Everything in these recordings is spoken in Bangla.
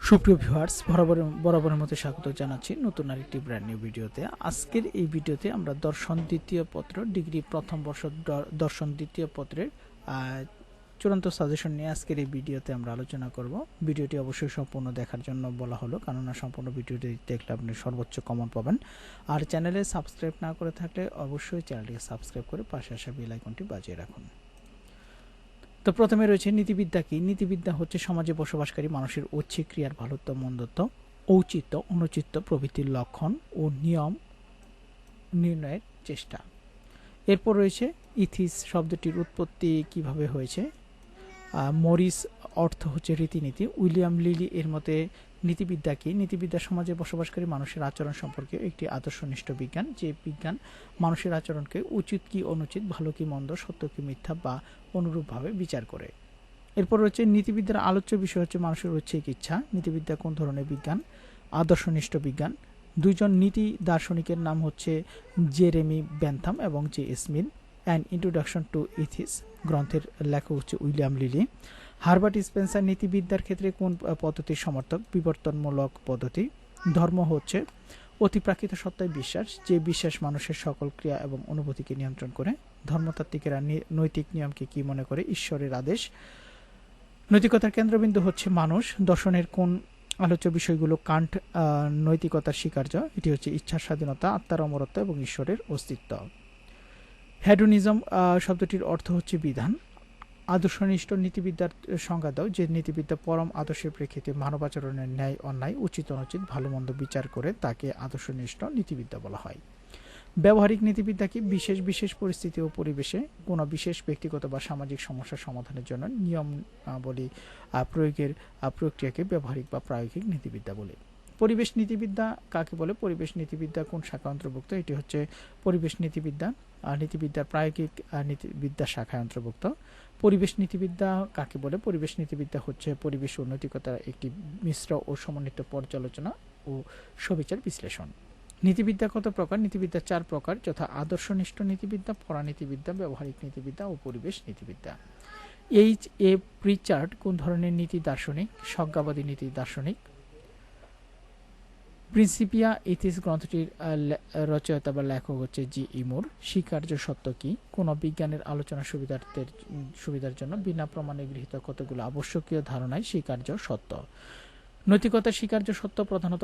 সুপ্রিয় ভিউয়ার্স, বরাবরের মতো স্বাগত জানাচ্ছি নতুন আরেকটি ব্র্যান্ড নিউ ভিডিওতে। আজকের এই ভিডিওতে আমরা দর্শন দ্বিতীয় পত্র ডিগ্রি প্রথম বর্ষ দর্শন দ্বিতীয় পত্রের চূড়ান্ত সাজেশন নিয়ে আজকের এই ভিডিওতে আমরা আলোচনা করব। ভিডিওটি অবশ্যই সম্পূর্ণ দেখার জন্য বলা হলো, কেননা সম্পূর্ণ ভিডিওটি দেখলে আপনি সর্বোচ্চ কমন পাবেন। আর চ্যানেলে সাবস্ক্রাইব না করে থাকলে অবশ্যই চ্যানেলটিকে সাবস্ক্রাইব করে পাশে আসা বেল আইকনটি বাজিয়ে রাখুন। তো প্রথমে রয়েছে নীতিবিদ্যা কি। নীতিবিদ্যা হচ্ছে সমাজে বসবাসকারী মানুষের ঐচ্ছিক ক্রিয়ার ভালোত্ব মন্দত্ব, ঔচিত্য অনুচিত্য প্রভৃতির লক্ষণ ও নিয়ম নির্ণয়ের চেষ্টা। এরপর রয়েছে ইথিস শব্দটির উৎপত্তি কিভাবে হয়েছে। মরিস অর্থ হচ্ছে রীতিনীতি। উইলিয়াম লিলি এর মতে নীতিবিদ্যা কি। নীতিবিদ্যা সমাজে বসবাসকারী মানুষের আচরণ সম্পর্কে একটি আদর্শনিষ্ঠ বিজ্ঞান, যে বিজ্ঞান মানুষের আচরণকে উচিত কি অনুচিত, ভালো কি মন্দ, সত্য কি মিথ্যা বা অনুরূপভাবে বিচার করে। এরপর রয়েছে নীতিবিদ্যার আলোচ্য বিষয় হচ্ছে মানুষের ঐচ্ছিক ইচ্ছা। নীতিবিদ্যা কোন ধরনের বিজ্ঞান? আদর্শনিষ্ঠ বিজ্ঞান। দুইজন নীতি দার্শনিকের নাম হচ্ছে জেরেমি বেন্থাম এবং J S Mill. An introduction to ethics গ্রন্থের লেখক হচ্ছে উইলিয়াম লিলি। হারবার্ট স্পেন্সার নীতিবিদ্যার ক্ষেত্রে কোন পদ্ধতির সমর্থক? বিবর্তনমূলক পদ্ধতি। ধর্ম হচ্ছে অতিপ্রাকৃত সত্তায় বিশ্বাস, যে বিশ্বাস মানুষের সকল ক্রিয়া এবং অনুভূতিকে নিয়ন্ত্রণ করে। ধর্মতাত্ত্বিকেরা নৈতিক নিয়মকে কি মনে করে? ঈশ্বরের আদেশ। নৈতিকতার কেন্দ্রবিন্দু হচ্ছে মানুষ। দর্শনের কোন আলোচ্য বিষয়গুলো কান্ট নৈতিকতার স্বীকার্য? এটি হচ্ছে ইচ্ছার স্বাধীনতা, আত্মার অমরত্ব এবং ঈশ্বরের অস্তিত্ব। হেডোনিজম শব্দটির অর্থ হচ্ছে বিধান। আদর্শনিষ্ঠ নীতিবিদ্যার সংজ্ঞা দাও। যে নীতিবিদ্যা পরম আদর্শের প্রেক্ষিতে মানবাচরণের ন্যায় অন্যায়, উচিত অনুচিত, ভালো মন্দ বিচার করে তাকে আদর্শনিষ্ঠ নীতিবিদ্যা বলা হয়। ব্যবহারিক নীতিবিদ্যা কি? বিশেষ বিশেষ পরিস্থিতি ও পরিবেশে কোনো বিশেষ ব্যক্তিগত বা সামাজিক সমস্যার সমাধানের জন্য নিয়মাবলী প্রয়োগের প্রক্রিয়াকে ব্যবহারিক বা প্রায়োগিক নীতিবিদ্যা বলে। পরিবেশ নীতিবিদ্যা কাকে বলে? পরিবেশ নীতিবিদ্যা কোন শাখা অন্তর্ভুক্ত? এটি হচ্ছে পরিবেশ নীতিবিদ্যা নীতিবিদ্যার প্রায়োগিক নীতিবিদ্যা শাখায় অন্তর্ভুক্ত। পরিবেশ নীতিবিদ্যা কাকে বলে? পরিবেশ নীতিবিদ্যা হচ্ছে পরিবেশ ও নৈতিকতার একটি মিশ্র ও সমন্বিত পর্যালোচনা ও সবিচার বিশ্লেষণ। নীতিবিদ্যা কত প্রকার? নীতিবিদ্যা 4 প্রকার, যথা আদর্শনিষ্ঠ নীতিবিদ্যা, পরানীতিবিদ্যা, ব্যবহারিক নীতিবিদ্যা ও পরিবেশ নীতিবিদ্যা। এইচ এ প্রিচার্ড কোন ধরনের নীতি দার্শনিক? সংজ্ঞাবাদী নীতি দার্শনিক। প্রিন্সিপিয়া ইথিস গ্রন্থটির রচয়িতা বা লেখক হচ্ছে জি ইমুর। স্বীকার্য সত্য কি? কোন বিজ্ঞানের আলোচনা সুবিধার জন্য বিনা প্রমাণে গৃহীত কতগুলো আবশ্যকীয় ধারণায় স্বীকার্য সত্য। নৈতিকতার স্বীকার্য সত্য প্রধানত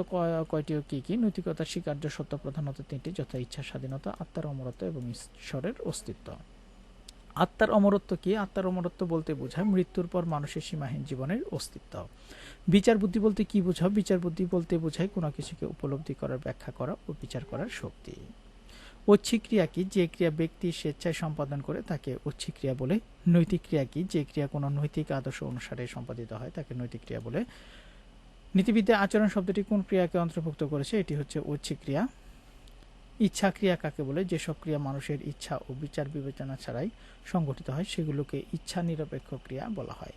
কয়টি ও কি কি? নৈতিকতার স্বীকার্য সত্য প্রধানত 3টি, যথা ইচ্ছা স্বাধীনতা, আত্মার অমরত্ব এবং ঈশ্বরের অস্তিত্ব। আত্মার অমরত্ব কি? আত্মার অমরত্ব বলতে বোঝায় মৃত্যুর পর মানুষের সীমাহীন জীবনের অস্তিত্ব। বিচার বুদ্ধি বলতে কি বোঝাও? বিচার বুদ্ধি বলতে বোঝায় কোনো কিছুকে উপলব্ধি করার, ব্যাখ্যা করা ও বিচার করার শক্তি। ঐচ্ছিক ক্রিয়া কি? যে ক্রিয়া ব্যক্তি স্বেচ্ছায় সম্পাদন করে তাকে ঐচ্ছিক ক্রিয়া বলে। নৈতিক ক্রিয়া কি? যে ক্রিয়া কোনো নৈতিক আদর্শ অনুসারে সম্পাদিত হয় তাকে নৈতিক ক্রিয়া বলে। নীতিবিদ্যা আচরণ শব্দটি কোন ক্রিয়াকে অন্তর্ভুক্ত করেছে? এটি হচ্ছে ঐচ্ছিক ক্রিয়া। ইচ্ছা ক্রিয়া কাকে বলে? যেসব ক্রিয়া মানুষের ইচ্ছা ও বিচার বিবেচনা ছাড়াই সংগঠিত হয় সেগুলোকে ইচ্ছা নিরপেক্ষ ক্রিয়া বলা হয়।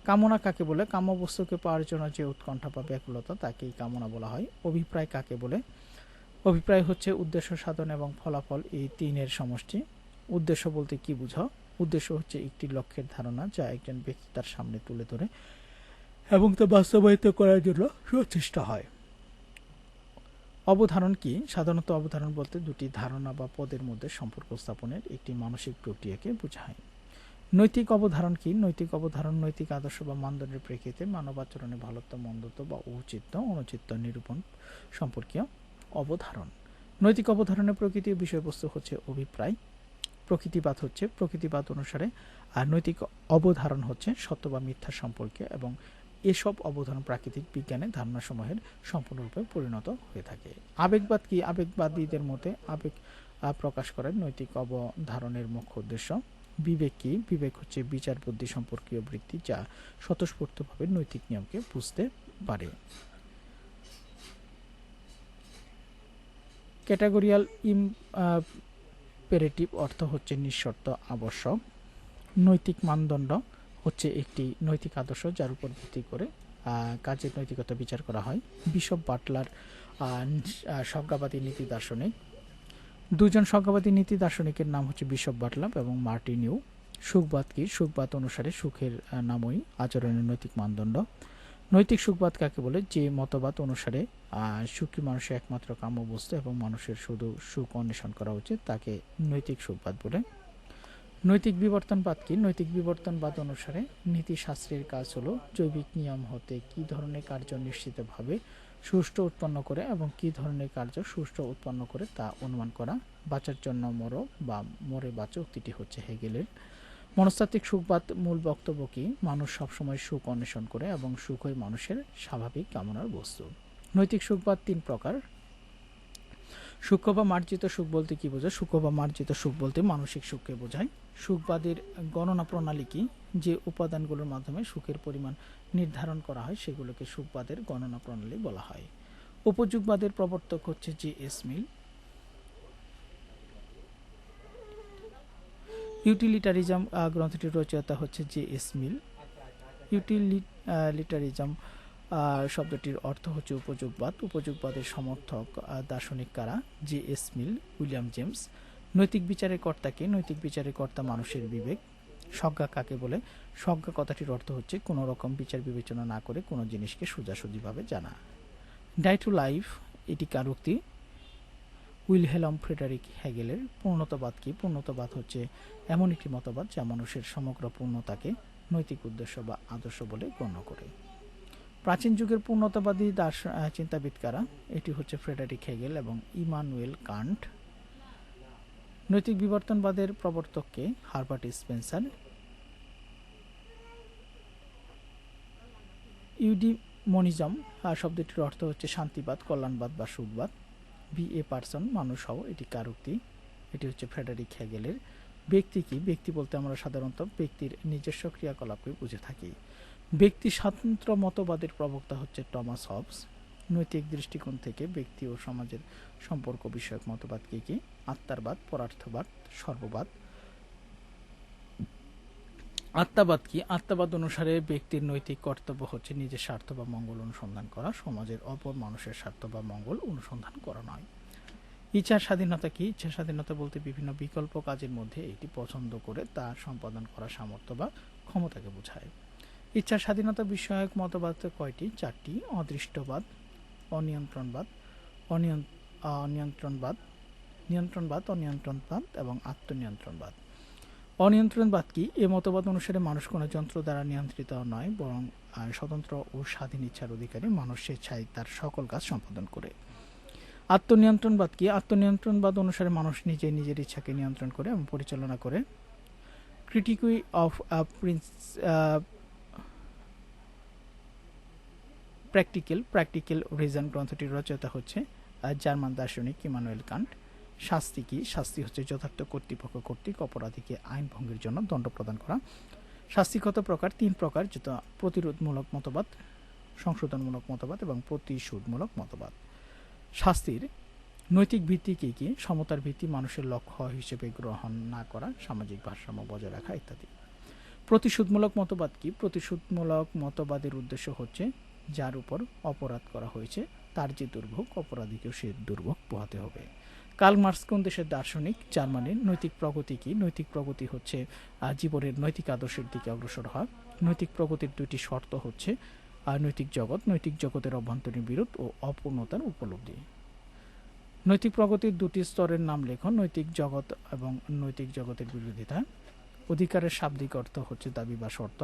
কামনা কাকে বলে? কাম্য বস্তুকে পাওয়ার জন্য যে উৎকণ্ঠা বা ব্যাকুলতা তাকেই কামনা বলা হয়। অভিপ্রায় কাকে বলে? অভিপ্রায় হচ্ছে উদ্দেশ্য, সাধন এবং ফলাফল, এই 3-এর সমষ্টি। উদ্দেশ্য বলতে কি বুঝাও? উদ্দেশ্য হচ্ছে একটি লক্ষ্যের ধারণা যা একজন ব্যক্তি তার সামনে তুলে ধরে এবং তা বাস্তবায়িত করার জন্য সচেষ্ট হয়। অবধারণ কি? সাধারণত অবধারণ বলতে দুটি ধারণা বা পদের মধ্যে সম্পর্ক স্থাপনের একটি মানসিক প্রক্রিয়াকে বোঝায়। নৈতিক অবধারণ কি? নৈতিক অবধারণ নৈতিক আদর্শ বা মানদণ্ডের প্রেক্ষিতে মানব আচরণে ভালোত্ব মন্দত্ব বা ঔচিত্য অনুচিত্য নিরূপণ সম্পর্কীয় অবধারণ। নৈতিক অবধারণের প্রকৃতি ও বিষয়বস্তু হচ্ছে অভিপ্রায়। প্রকৃতিবাদ অনুসারে আর নৈতিক অবধারণ হচ্ছে সত্য বা মিথ্যা সম্পর্কে, এবং এসব অবধারণ প্রাকৃতিক বিজ্ঞানের ধারণাসমূহের সম্পূর্ণরূপে পরিণত হয়ে থাকে। আবেগবাদ কি? আবেগবাদীদের মতে আবেগ প্রকাশ করার নৈতিক অবধারণের মুখ্য উদ্দেশ্য। বিবেক কি? বিবেক হচ্ছে বিচার বুদ্ধি সম্পর্কীয় বৃত্তি যা স্বতঃস্ফূর্তভাবে নৈতিক নিয়মকে বুঝতে পারে। ক্যাটাগরিয়াল ইম্পেরেটিভ অর্থ হচ্ছে নিঃশর্ত আবশ্যক। নৈতিক মানদণ্ড হচ্ছে একটি নৈতিক আদর্শ যার উপর ভিত্তি করে কাজের নৈতিকতা বিচার করা হয়। বিশপ বাটলার সংজ্ঞাবাদী নীতি দার্শনিক। দুজন সংজ্ঞাবাদী নীতি দার্শনিকের নাম হচ্ছে বিশপ বাটলার এবং মার্টিন ইউ। সুখবাদ কি? সুখবাদ অনুসারে সুখের নামই আচরণের নৈতিক মানদণ্ড। নৈতিক সুখবাদ কাকে বলে? যে মতবাদ অনুসারে সুখী মানুষের একমাত্র কাম্য বস্তু এবং মানুষের শুধু সুখ অন্বেষণ করা উচিত তাকে নৈতিক সুখবাদ বলে। নৈতিক বিবর্তনবাদ কি? নৈতিক বিবর্তনবাদ অনুসারে নীতিশাস্ত্রের কাজ হলো জৈবিক নিয়ম হতে কী ধরনের কার্য নিশ্চিতভাবে সুষ্ঠু উৎপন্ন করে এবং কী ধরনের কার্য সুষ্ঠু উৎপন্ন করে তা অনুমান করা। বাঁচার জন্য মরো বা মরে বাঁচো উক্তিটি হচ্ছে হেগেলের। মনস্তাত্ত্বিক সুখবাদ মূল বক্তব্য কি? মানুষ সবসময় সুখ অন্বেষণ করে এবং সুখই মানুষের স্বাভাবিক কামনার বস্তু। নৈতিক সুখবাদ 3 প্রকার। সূক্ষ্ম বা মার্জিত সুখ বলতে কি বোঝায়? সূক্ষ্ম বা মার্জিত সুখ বলতে মানসিক সুখকে বোঝায়। সুখবাদের গণনা প্রণালী কি? যে উপাদানগুলোর মাধ্যমে সুখের পরিমাণ নির্ধারণ করা হয় সেগুলোকে সুখবাদের গণনা প্রণালী বলা হয়। উপযোগবাদের প্রবর্তক হচ্ছে J.S. মিল। ইউটিলিটারিজম গ্রন্থটির রচয়িতা হচ্ছে J.S. মিল। ইউটিলিটারিজম শব্দটির অর্থ হচ্ছে উপযোগবাদ। উপযোগবাদের সমর্থক দার্শনিক কারা? J.S. মিল, উইলিয়াম জেমস। নৈতিক বিচারের কর্তা কে? নৈতিক বিচারের কর্তা মানুষের বিবেক। সজ্ঞা কাকে বলে? সজ্ঞা কথাটির অর্থ হচ্ছে কোনো রকম বিচার বিবেচনা না করে কোনো জিনিসকে সোজাসুজিভাবে জানা। ডাই টু লাইফ এটি কার উক্তি? Wilhelm Frederick হেগেলের। পূর্ণতাবাদ কি? পূর্ণতাবাদ হচ্ছে এমন একটি মতবাদ যা মানুষের সমগ্র পূর্ণতাকে নৈতিক উদ্দেশ্য বা আদর্শ বলে গণ্য করে। প্রাচীন যুগের পূর্ণতাবাদী চিন্তাবিদ কারা? এটি হচ্ছে ফ্রেডারিক হেগেল এবং ইমানুয়েল কান্ট। নৈতিক বিবর্তনবাদের প্রবর্তককে? Herbert Spencer. ইউডিমনিজম শব্দটির অর্থ হচ্ছে শান্তিবাদ, কল্যাণবাদ বা সুখবাদ। বি এ পার্সন, মানুষ হও, এটি কার উক্তি? এটি হচ্ছে ফ্রেডারিক হেগেলের। ব্যক্তি কি? ব্যক্তি বলতে আমরা সাধারণত ব্যক্তির নিজস্ব ক্রিয়াকলাপকে বুঝে থাকি। ব্যক্তি স্বাতন্ত্র্য মতবাদের প্রবক্তা হচ্ছে টমাস হবস। নৈতিক দৃষ্টিকোণ থেকে ব্যক্তি ও সমাজের সম্পর্ক বিষয়ক মতবাদ কি কি? আত্মারবাদ, পরার্থবাদ, সর্ববাদ। আত্মাবাদ কি? আত্মাবাদ অনুসারে ব্যক্তির নৈতিক কর্তব্য হচ্ছে নিজের স্বার্থ বা মঙ্গল অনুসন্ধান করা, সমাজের অপর মানুষের স্বার্থ বা মঙ্গল অনুসন্ধান করা নয়। ইচ্ছার স্বাধীনতা কি? ইচ্ছার স্বাধীনতা বলতে বিভিন্ন বিকল্প কাজের মধ্যে এটি পছন্দ করে তা সম্পাদন করা সামর্থ্য বা ক্ষমতাকে বোঝায়। ইচ্ছার স্বাধীনতা বিষয়ক মতবাদ কয়টি? 4টি। অদৃষ্টবাদ, অনিয়ন্ত্রণবাদ, নিয়ন্ত্রণবাদ, অনিয়ন্ত্রণবাদ এবং আত্মনিয়ন্ত্রণবাদ। অনিয়ন্ত্রণবাদ কি? এ মতবাদ অনুসারে মানুষ কোনো যন্ত্র দ্বারা নিয়ন্ত্রিত নয়, বরং স্বতন্ত্র ও স্বাধীন ইচ্ছার অধিকারী। মানুষ স্বেচ্ছায় তার সকল কাজ সম্পাদন করে। আত্মনিয়ন্ত্রণবাদ কি? আত্মনিয়ন্ত্রণবাদ অনুসারে মানুষ নিজে নিজের ইচ্ছাকে নিয়ন্ত্রণ করে এবং পরিচালনা করে। ক্রিটিকুই অফ প্র্যাকটিক্যাল রিজন গ্রন্থটির রচয়িতা হচ্ছে জার্মান দার্শনিক ইমানুয়েল কান্ট। শাস্তি কি? শাস্তি হচ্ছে যথার্থ কর্তৃপক্ষ কর্তৃক অপরাধীকে আইন ভঙ্গের জন্য দণ্ড প্রদান করা। শাস্তি কত প্রকার? 3 প্রকার, যেটা প্রতিরোধমূলক মতবাদ, সংশোধনমূলক মতবাদ এবং প্রতিশোধমূলক মতবাদ। শাস্তির নৈতিক ভিত্তি কি কি? সমতার ভিত্তি, মানুষের লক্ষ্য হিসেবে গ্রহণ না করা, সামাজিক ভারসাম্য বজায় রাখা ইত্যাদি। প্রতিশোধমূলক মতবাদ কি? প্রতিশোধমূলক মতবাদের উদ্দেশ্য হচ্ছে যার উপর অপরাধ করা হয়েছে তার যে দুর্ভোগ, অপরাধীকেও সে দুর্ভোগ পোহাতে হবে। কার্ল মার্কস কোন দেশের দার্শনিক? জার্মানির। নৈতিক প্রগতি কি? নৈতিক প্রগতি হচ্ছে জীবনের নৈতিক আদর্শের দিকে অগ্রসর হওয়া। নৈতিক প্রগতির 2টি শর্ত হচ্ছে নৈতিক জগৎ, নৈতিক জগতের অভ্যন্তরীণ বিরোধ ও অপূর্ণতার উপলব্ধি। নৈতিক প্রগতির 2টি স্তরের নাম লেখন। নৈতিক জগৎ এবং নৈতিক জগতের বিরোধিতা। অধিকারের শাব্দিক অর্থ হচ্ছে দাবি বা শর্ত।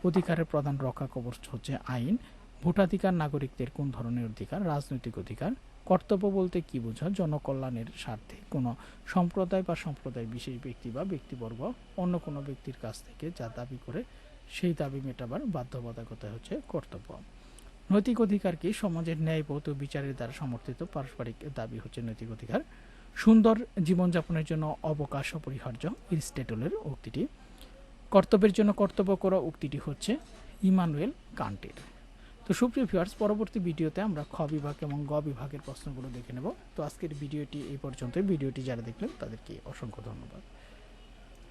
অধিকারের প্রধান রক্ষা কবচ হচ্ছে আইন। ভোটাধিকার নাগরিকদের কোন ধরনের অধিকার? রাজনৈতিক অধিকার। কর্তব্য বলতে কি বোঝায়? জনকল্যাণের স্বার্থে কোনো সম্প্রদায় বা সম্প্রদায় বিশেষ ব্যক্তি বা ব্যক্তিবর্গ অন্য কোনো ব্যক্তির কাছ থেকে যা দাবি করে সেই দাবি মেটাবার বাধ্যবাধকতা হচ্ছে কর্তব্য। নৈতিক অধিকার কি? সমাজের ন্যায়বোধ ও বিচারের দ্বারা সমর্থিত পারস্পরিক দাবি হচ্ছে নৈতিক অধিকার। সুন্দর জীবনযাপনের জন্য অবকাশ অপরিহার্য, এরিস্টটলের উক্তিটি। কর্তব্যের জন্য কর্তব্য করা উক্তিটি হচ্ছে ইমানুয়েল কান্টের। তো সুপ্রিয় ভিউয়ার্স, পরবর্তী ভিডিওতে আমরা খ বিভাগ এবং গ বিভাগের প্রশ্নগুলো দেখে নেব। তো আজকের ভিডিওটি এই পর্যন্ত। ভিডিওটি যারা দেখলেন তাদেরকে অসংখ্য ধন্যবাদ।